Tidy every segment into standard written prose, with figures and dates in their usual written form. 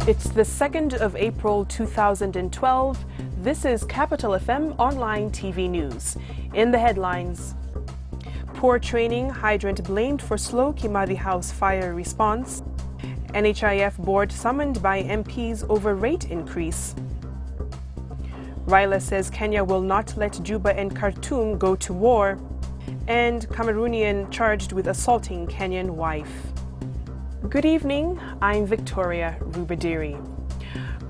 It's the 2nd of April 2012. This is Capital FM Online TV News. In the headlines, poor training, hydrant blamed for slow Kimathi House fire response. NHIF board summoned by MPs over rate increase. Raila says Kenya will not let Juba and Khartoum go to war. And Cameroonian charged with assaulting Kenyan wife. Good evening, I'm Victoria Rubadiri.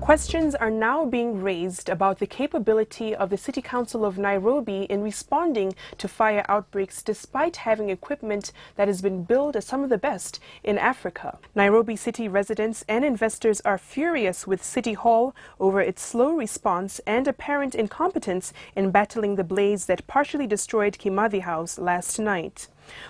Questions are now being raised about the capability of the City Council of Nairobi in responding to fire outbreaks despite having equipment that has been billed as some of the best in Africa. Nairobi City residents and investors are furious with City Hall over its slow response and apparent incompetence in battling the blaze that partially destroyed Kimathi House last night.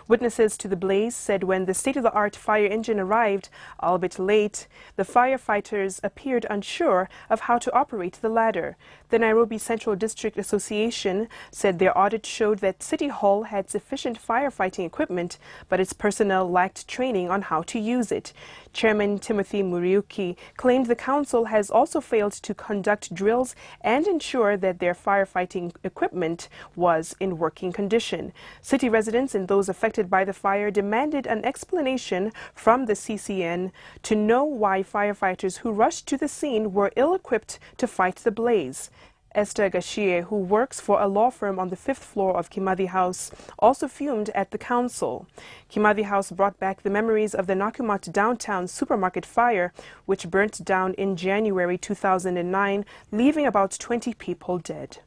Witnesses to the blaze said when the state-of-the-art fire engine arrived, albeit late, the firefighters appeared unsure of how to operate the ladder. The Nairobi Central District Association said their audit showed that City Hall had sufficient firefighting equipment, but its personnel lacked training on how to use it. Chairman Timothy Muriuki claimed the council has also failed to conduct drills and ensure that their firefighting equipment was in working condition. City residents and those affected by the fire demanded an explanation from the CCN to know why firefighters who rushed to the scene were ill-equipped to fight the blaze. Esther Gashie, who works for a law firm on the 5th floor of Kimathi House, also fumed at the council. Kimathi House brought back the memories of the Nakumatt downtown supermarket fire, which burnt down in January 2009, leaving about 20 people dead.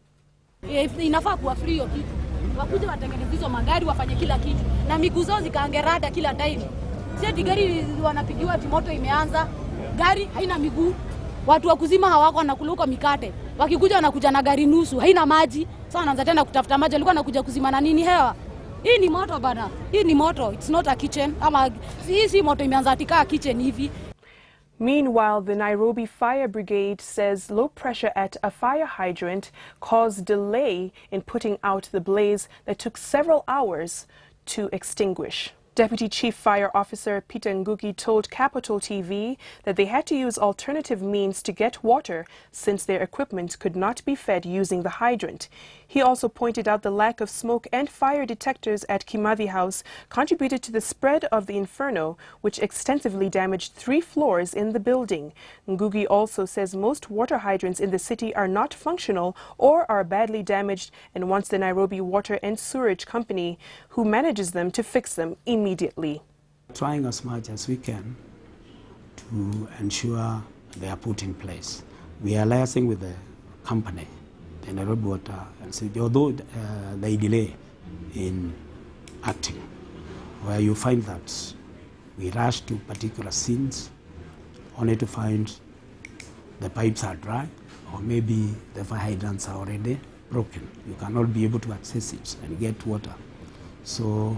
Inafaa kuwa free hiyo kitu. Wakuja watengeneze hizo magari wafanye kila kitu. Na miguu zao zikaangerada kila time. Sisi gari wanapigiwa moto imeanza, gari haina miguu. Watu wa kuzima hawako wanakuluka mikate. Wakikuja wanakuja na gari nusu, haina maji. Sasa wanaanza tena kutafuta maji, alikuwa anakuja kuzima na nini hewa. Hii ni moto bana. Hii ni moto. It's not a kitchen. Ama si moto imeanza atika kitchen hivi. Meanwhile, the Nairobi Fire Brigade says low pressure at a fire hydrant caused delay in putting out the blaze that took several hours to extinguish. Deputy Chief Fire Officer Peter Ngugi told Capital TV that they had to use alternative means to get water since their equipment could not be fed using the hydrant. He also pointed out the lack of smoke and fire detectors at Kimathi House contributed to the spread of the inferno, which extensively damaged 3 floors in the building. Ngugi also says most water hydrants in the city are not functional or are badly damaged and wants the Nairobi Water and Sewerage Company, who manages them, to fix them immediately. Trying as much as we can to ensure they are put in place. We are liaising with the company, the Nairobi Water and Sewerage, although they delay in acting, where you find that we rush to particular scenes only to find the pipes are dry or maybe the fire hydrants are already broken. You cannot be able to access it and get water. So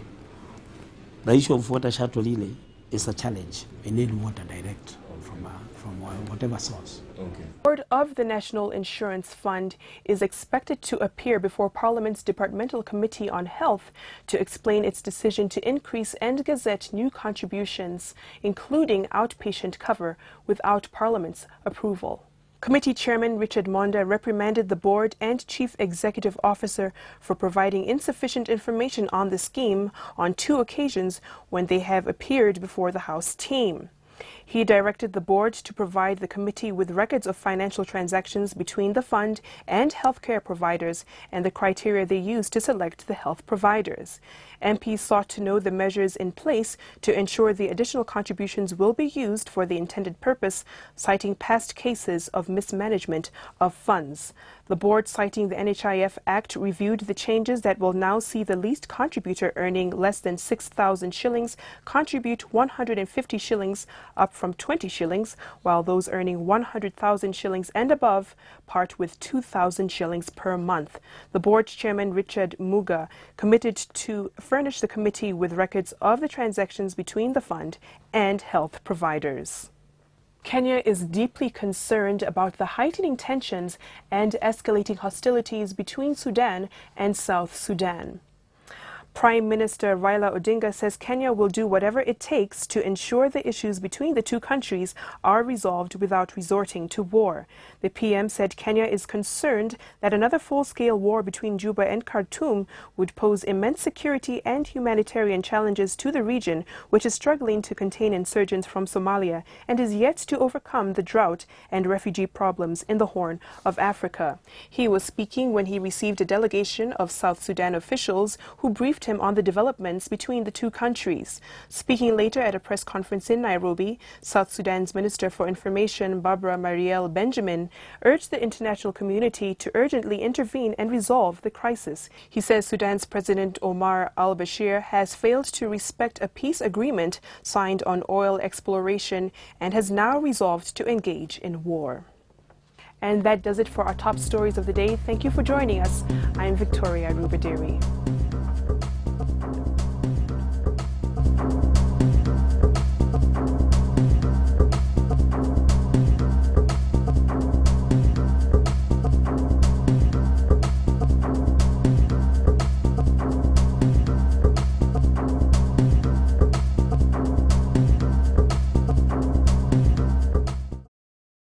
the issue of water shuttle really is a challenge. We need water direct from whatever source. Okay. The board of the National Insurance Fund is expected to appear before Parliament's Departmental Committee on Health to explain its decision to increase and gazette new contributions, including outpatient cover, without Parliament's approval. Committee Chairman Richard Monda reprimanded the board and Chief Executive Officer for providing insufficient information on the scheme on 2 occasions when they have appeared before the House team. He directed the board to provide the committee with records of financial transactions between the fund and healthcare providers and the criteria they use to select the health providers. MPs sought to know the measures in place to ensure the additional contributions will be used for the intended purpose, citing past cases of mismanagement of funds. The board, citing the NHIF Act, reviewed the changes that will now see the least contributor earning less than 6,000 shillings contribute 150 shillings, up from 20 shillings, while those earning 100,000 shillings and above part with 2,000 shillings per month. The board chairman, Richard Muga, committed to furnish the committee with records of the transactions between the fund and health providers. Kenya is deeply concerned about the heightening tensions and escalating hostilities between Sudan and South Sudan. Prime Minister Raila Odinga says Kenya will do whatever it takes to ensure the issues between the two countries are resolved without resorting to war. The PM said Kenya is concerned that another full-scale war between Juba and Khartoum would pose immense security and humanitarian challenges to the region, which is struggling to contain insurgents from Somalia and is yet to overcome the drought and refugee problems in the Horn of Africa. He was speaking when he received a delegation of South Sudan officials who briefed him on the developments between the two countries. Speaking later at a press conference in Nairobi, South Sudan's Minister for Information, Barbara Marielle Benjamin, urged the international community to urgently intervene and resolve the crisis. He says Sudan's President Omar al-Bashir has failed to respect a peace agreement signed on oil exploration and has now resolved to engage in war. And that does it for our top stories of the day. Thank you for joining us. I'm Victoria Rubadiri.